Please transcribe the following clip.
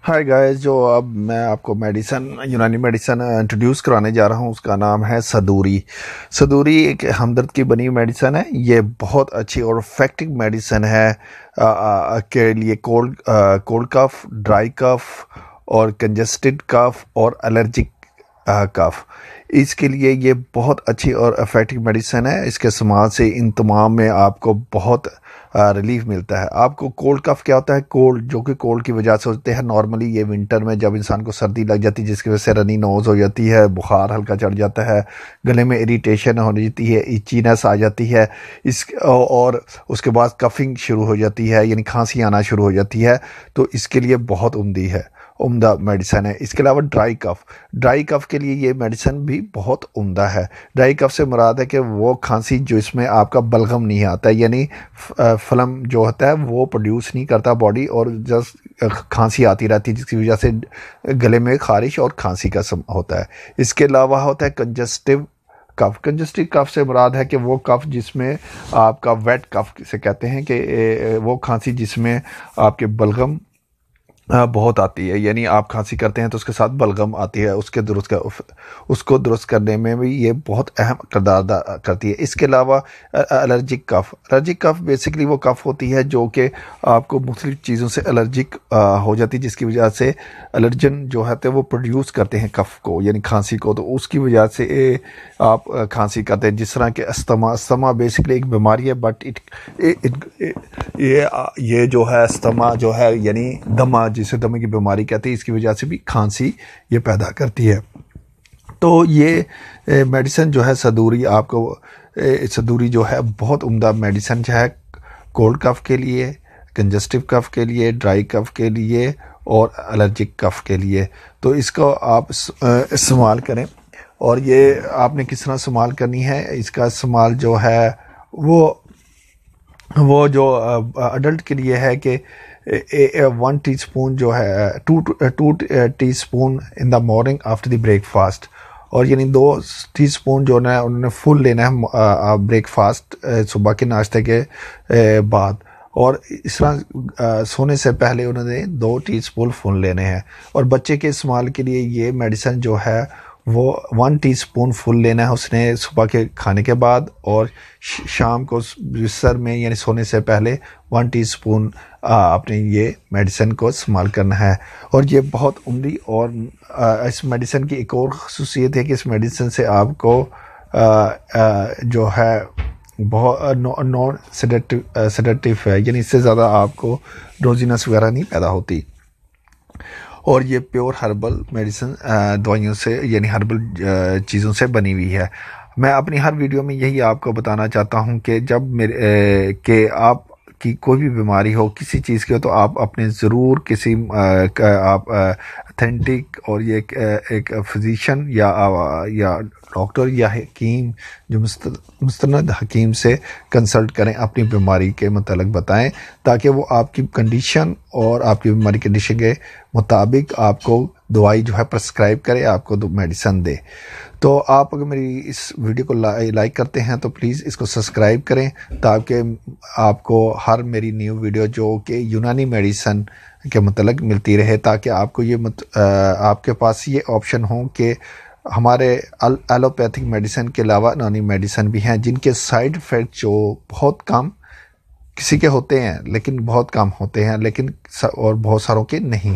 Hi guys, जो अब मैं आपको यूनानी मेडिसन इंट्रोड्यूस कराने जा रहा हूँ उसका नाम है सदूरी। सदूरी एक हमदर्द की बनी मेडिसन है। ये बहुत अच्छी और इफेक्टिव मेडिसन है के लिए कोल्ड कफ, ड्राई कफ और कंजेस्टेड कफ और एलर्जिक कफ। इसके लिए ये बहुत अच्छी और इफेक्टिव मेडिसिन है। इसके इस्तेमाल से इन तमाम में आपको बहुत रिलीफ मिलता है। आपको कोल्ड कफ क्या होता है? कोल्ड जो कि कोल्ड की वजह से होते हैं। नॉर्मली ये विंटर में जब इंसान को सर्दी लग जाती है जिसकी वजह से रनी नोज हो जाती है, बुखार हल्का चढ़ जाता है, गले में इरिटेशन हो जाती है, इचीनेस आ जाती है, और उसके बाद कफिंग शुरू हो जाती है, यानी खांसी आना शुरू हो जाती है। तो इसके लिए बहुत उम्दा मेडिसन है। इसके अलावा ड्राई कफ के लिए ये मेडिसिन भी बहुत उम्दा है। ड्राई कफ से मुराद है कि वो खांसी जो इसमें आपका बलगम नहीं आता है, यानी फ्लम जो होता है वो प्रोड्यूस नहीं करता बॉडी, और जस्ट खांसी आती रहती है जिसकी वजह से गले में खारिश और खांसी का होता है। इसके अलावा होता है कंजेस्टिव कफ से मुराद है कि वो कफ जिसमें आपका वेट कफ से कहते हैं कि वो खांसी जिसमें आपके बलगम बहुत आती है, यानी आप खांसी करते हैं तो उसके साथ बलगम आती है। उसको दुरुस्त करने में भी ये बहुत अहम किरदार अदा करती है। इसके अलावा एलर्जिक कफ बेसिकली वो कफ होती है जो कि आपको मुख्तलिफ चीज़ों से एलर्जिक हो जाती है, जिसकी वजह से एलर्जन जो है वो प्रोड्यूस करते हैं कफ को, यानी खांसी को। तो उसकी वजह से आप खांसी करते हैं। जिस तरह के अस्थमा बेसिकली एक बीमारी है, बट ये जो है अस्थमा जो है यानी दमा, जिसे दमे की बीमारी कहते हैं, इसकी वजह से भी खांसी ये पैदा करती है। तो ये मेडिसिन जो है सदूरी जो है बहुत उम्दा मेडिसिन है कोल्ड कफ के लिए, कंजेस्टिव कफ के लिए, ड्राई कफ के लिए और एलर्जिक कफ के लिए। तो इसको आप इस्तेमाल करें। और ये आपने किस तरह इस्तेमाल करनी है? इसका इस्तेमाल जो है वो जो अडल्ट के लिए है कि 1 टीस्पून जो है 2 teaspoon in the morning after the breakfast, और यानी 2 टीस्पून जो है उन्होंने फुल लेना है ब्रेकफास्ट सुबह के नाश्ते के बाद। और इस तरह सोने से पहले उन्होंने 2 टीस्पून फुल लेने हैं। और बच्चे के इस्तेमाल के लिए ये मेडिसिन जो है वो 1 टीस्पून फुल लेना है उसने सुबह के खाने के बाद, और शाम को बिस्तर में यानी सोने से पहले 1 टीस्पून अपने ये मेडिसिन को इस्तेमाल करना है। और ये बहुत उम्दी, और इस मेडिसिन की एक और ख़ुसूसियत है कि इस मेडिसिन से आपको जो है बहुत नॉन सेडेटिव है, यानी इससे ज़्यादा आपको ड्रोजीनेस वगैरह नहीं पैदा होती। और ये प्योर हर्बल मेडिसिन दवाइयों से यानी हर्बल चीज़ों से बनी हुई है। मैं अपनी हर वीडियो में यही आपको बताना चाहता हूँ कि जब कि आप की कोई भी बीमारी हो, किसी चीज़ की हो, तो आप अपने ज़रूर किसी आप अथेंटिक और ये एक फिजिशियन या डॉक्टर या हकीम जो मुस्तनद हकीम से कंसल्ट करें, अपनी बीमारी के मतलब बताएं, ताकि वो आपकी कंडीशन और आपकी बीमारी कंडीशन के मुताबिक आपको दवाई जो है प्रेस्क्राइब करे, आपको मेडिसिन दे। तो आप अगर मेरी इस वीडियो को लाइक करते हैं तो प्लीज़ इसको सब्सक्राइब करें, ताकि आपको हर मेरी न्यू वीडियो जो कि यूनानी मेडिसिन के मतलब मिलती रहे, ताकि आपको ये आपके पास ये ऑप्शन हो कि हमारे एलोपैथिक मेडिसिन के अलावा यूनानी मेडिसिन भी हैं जिनके साइड इफ़ेक्ट जो बहुत कम किसी के होते हैं, लेकिन बहुत कम होते हैं, लेकिन और बहुत सारों के नहीं।